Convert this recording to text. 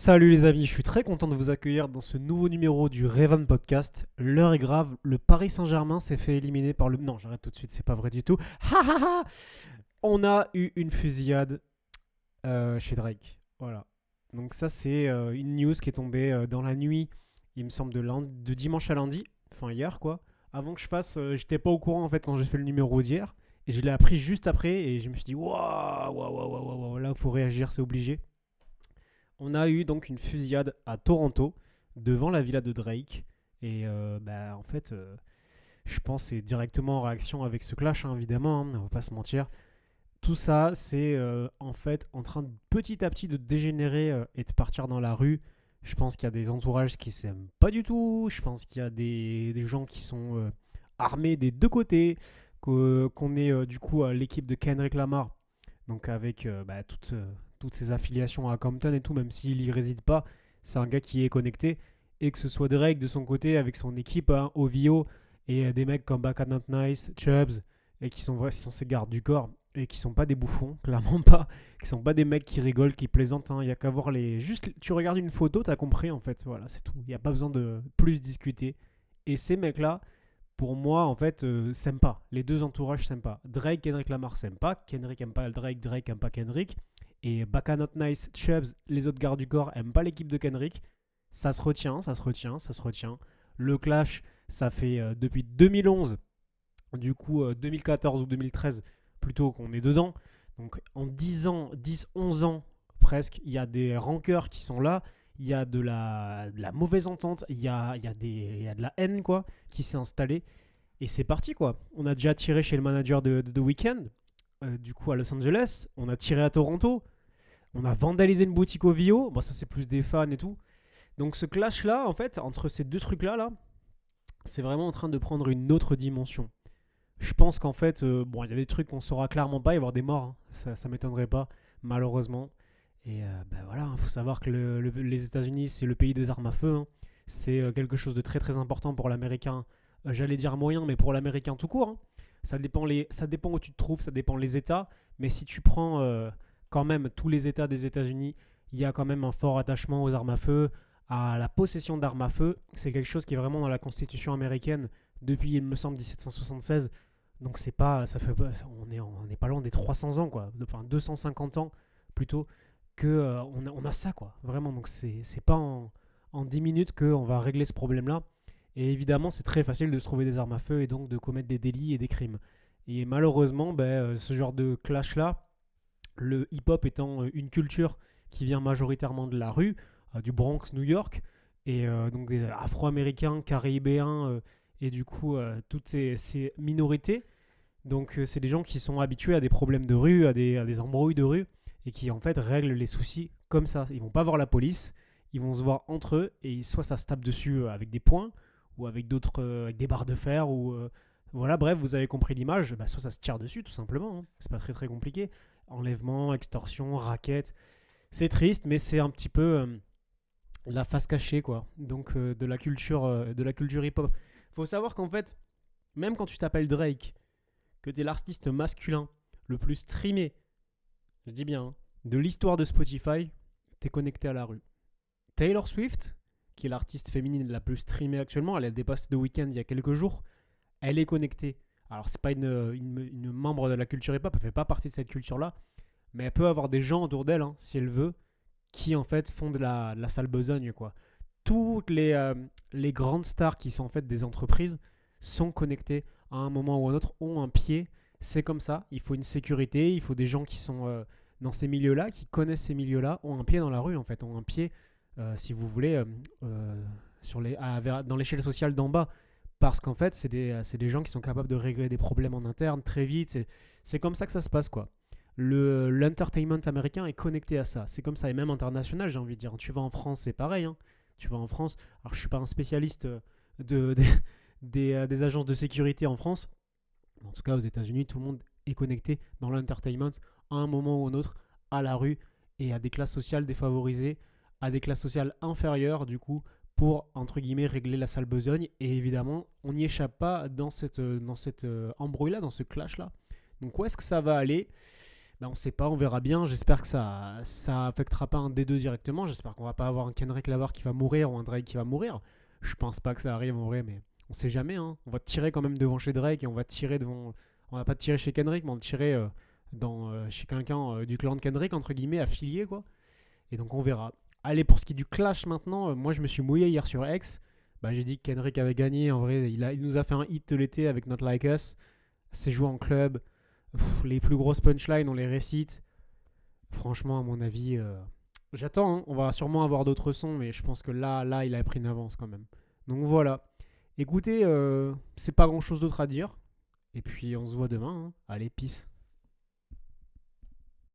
Salut les amis, je suis très content de vous accueillir dans ce nouveau numéro du Raven Podcast. L'heure est grave, le Paris Saint-Germain s'est fait éliminer par le... Non, j'arrête tout de suite, c'est pas vrai du tout. Ha ha ha. On a eu une fusillade chez Drake. Voilà. Donc ça c'est une news qui est tombée dans la nuit, il me semble de dimanche à lundi, enfin hier quoi. Avant que je fasse, j'étais pas au courant en fait quand j'ai fait le numéro d'hier. Et je l'ai appris juste après et je me suis dit waouh, waouh, waouh, waouh, waouh, là faut réagir, c'est obligé. On a eu donc une fusillade à Toronto devant la villa de Drake. Et en fait, je pense que c'est directement en réaction avec ce clash, hein, évidemment, hein, on va pas se mentir. Tout ça, c'est en fait en train de petit à petit de dégénérer et de partir dans la rue. Je pense qu'il y a des entourages qui s'aiment pas du tout. Je pense qu'il y a des gens qui sont armés des deux côtés. Qu'on est du coup à l'équipe de Kendrick Lamar, donc avec toutes ses affiliations à Compton et tout, même s'il y réside pas, c'est un gars qui est connecté. Et que ce soit Drake de son côté avec son équipe, hein, OVO, et des mecs comme Bacana Nice, Chubbs, et qui sont vrais, qui sont ses gardes du corps, et qui sont pas des bouffons, clairement pas, qui sont pas des mecs qui rigolent, qui plaisantent. Il y a qu'à voir les. Juste, tu regardes une photo, t'as compris en fait. Voilà, c'est tout. Il y a pas besoin de plus discuter. Et ces mecs-là, pour moi, en fait, s'aiment pas. Les deux entourages s'aiment pas. Drake, Kendrick Lamar s'aiment pas. Kendrick aime pas Drake, Drake aime pas Kendrick. Et Baka Not Nice, Chubbs, les autres gardes du corps aiment pas l'équipe de Kendrick. Ça se retient, ça se retient, ça se retient. Le clash, ça fait depuis 2011, du coup 2014 ou 2013 plutôt qu'on est dedans. Donc en 10 ans, 10, 11 ans presque, il y a des rancœurs qui sont là. Il y a de la mauvaise entente, il y a de la haine quoi, qui s'est installée. Et c'est parti quoi. On a déjà tiré chez le manager de The Weeknd, du coup à Los Angeles. On a tiré à Toronto. On a vandalisé une boutique au Vio. Bon, ça, c'est plus des fans et tout. Donc, ce clash-là, en fait, entre ces deux trucs-là, là, c'est vraiment en train de prendre une autre dimension. Je pense qu'en fait, bon, il y a des trucs qu'on saura clairement pas. Il va y avoir des morts. Hein. Ça m'étonnerait pas, malheureusement. Et voilà, il faut savoir que les États-Unis, c'est le pays des armes à feu. Hein. C'est quelque chose de très très important pour l'Américain. J'allais dire moyen, mais pour l'Américain tout court. Hein. Ça dépend où tu te trouves, ça dépend les États. Mais si tu prends quand même tous les États des États-Unis, il y a quand même un fort attachement aux armes à feu, à la possession d'armes à feu. C'est quelque chose qui est vraiment dans la Constitution américaine depuis, il me semble, 1776. Donc c'est pas, ça fait, on est pas loin des 300 ans quoi, enfin 250 ans plutôt que on a ça quoi, vraiment. Donc c'est pas en 10 minutes qu'on va régler ce problème-là. Et évidemment, c'est très facile de se trouver des armes à feu et donc de commettre des délits et des crimes. Et malheureusement, ce genre de clash-là, le hip-hop étant une culture qui vient majoritairement de la rue, du Bronx, New York, et donc des Afro-Américains, Caribéens, et du coup toutes ces minorités. Donc c'est des gens qui sont habitués à des problèmes de rue, à des embrouilles de rue, et qui en fait règlent les soucis comme ça. Ils vont pas voir la police, ils vont se voir entre eux, et soit ça se tape dessus avec des poings, ou avec d'autres, avec des barres de fer, ou voilà, bref, vous avez compris l'image, soit ça se tire dessus tout simplement, hein. C'est pas très très compliqué. Enlèvement, extorsion, raquette. C'est triste, mais c'est un petit peu la face cachée, quoi. Donc de la culture hip-hop. Faut savoir qu'en fait, même quand tu t'appelles Drake, que tu es l'artiste masculin le plus streamé, je dis bien, hein, de l'histoire de Spotify, t'es connecté à la rue. Taylor Swift, qui est l'artiste féminine la plus streamée actuellement, elle a dépassé The Weeknd il y a quelques jours, elle est connectée. Alors, c'est pas une membre de la culture hip-hop, elle fait pas partie de cette culture-là, mais elle peut avoir des gens autour d'elle, hein, si elle veut, qui en fait font de la sale besogne, quoi. Toutes les grandes stars qui sont en fait des entreprises sont connectées à un moment ou à un autre, ont un pied. C'est comme ça, il faut une sécurité, il faut des gens qui sont dans ces milieux-là, qui connaissent ces milieux-là, ont un pied dans la rue en fait, ont un pied, si vous voulez, dans l'échelle sociale d'en bas. Parce qu'en fait, c'est des gens qui sont capables de régler des problèmes en interne très vite. C'est comme ça que ça se passe, quoi. L'entertainment américain est connecté à ça. C'est comme ça, et même international, j'ai envie de dire. Tu vas en France, c'est pareil. Hein. Tu vas en France. Alors, je suis pas un spécialiste des agences de sécurité en France. En tout cas, aux États-Unis, tout le monde est connecté dans l'entertainment à un moment ou un autre, à la rue et à des classes sociales défavorisées, à des classes sociales inférieures, du coup, pour, entre guillemets, régler la sale besogne. Et évidemment, on n'y échappe pas dans cette embrouille-là, dans ce clash-là. Donc, où est-ce que ça va aller ? Ben, on sait pas, on verra bien. J'espère que ça affectera pas un des deux directement. J'espère qu'on va pas avoir un Kendrick Lamar qui va mourir ou un Drake qui va mourir. Je pense pas que ça arrive en vrai, mais on sait jamais. Hein. On va tirer quand même devant chez Drake et on va tirer devant. On va pas tirer chez Kendrick, mais on va tirer chez quelqu'un du clan de Kendrick, entre guillemets, affilié, quoi. Et donc on verra. Allez, pour ce qui est du clash maintenant, moi je me suis mouillé hier sur X. Bah, j'ai dit que Kendrick avait gagné. En vrai, il nous a fait un hit de l'été avec Not Like Us. C'est joué en club. Les plus grosses punchlines, on les récite. Franchement, à mon avis, j'attends. Hein. On va sûrement avoir d'autres sons, mais je pense que là, il a pris une avance quand même. Donc voilà. Écoutez, c'est pas grand chose d'autre à dire. Et puis on se voit demain. Hein. Allez, peace.